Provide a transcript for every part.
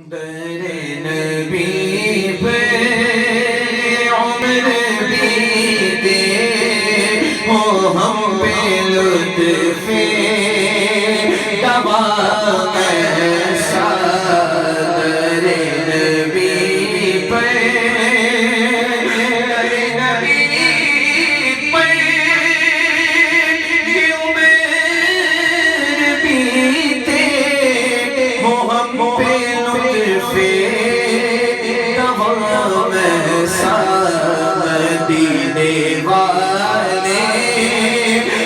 در نبی پہ عمر بھی دے ہو ہم پہ لطف دوام ایسا در نبی پہ مدینے والے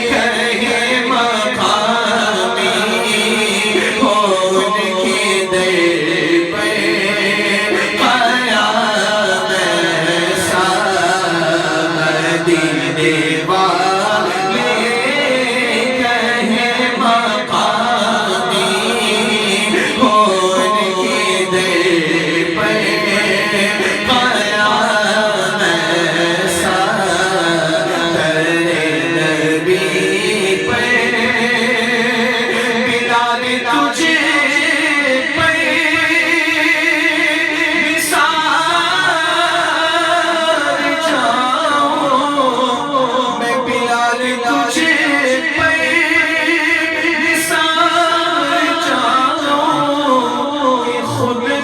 کہیں مقامی ہو ان کے در پہ قیام ایسا مدینے والے کہیں مقامی ہو ان کے در پہ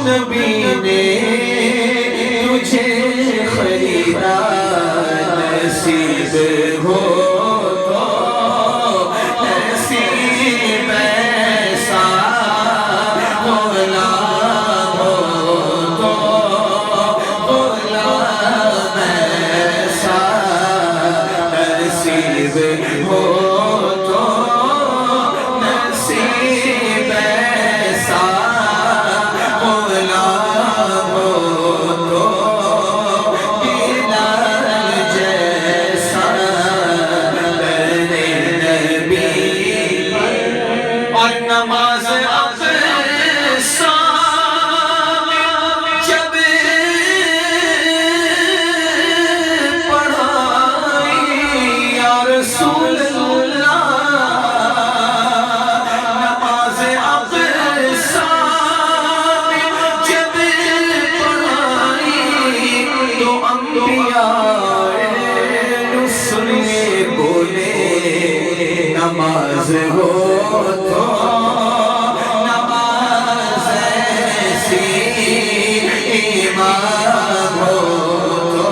نبی نے تجھے خریدا نصیب ہو تو نصیب ایسا غلام ہو تو غلام ایسا نصیب ہو تو نصیب ایسا نماز اقصی جب پڑھائی یا رسول اللہ نماز اقصی جب پڑھائی تو انبیاء رسل بولے نماز ہو تو نماز ایسی امام ہو تو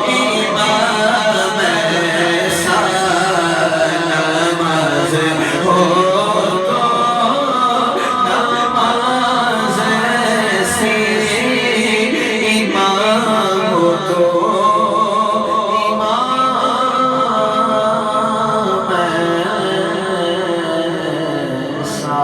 امام ایسا نماز ہو تو نماز ایسی امام ہو تو امام ایسا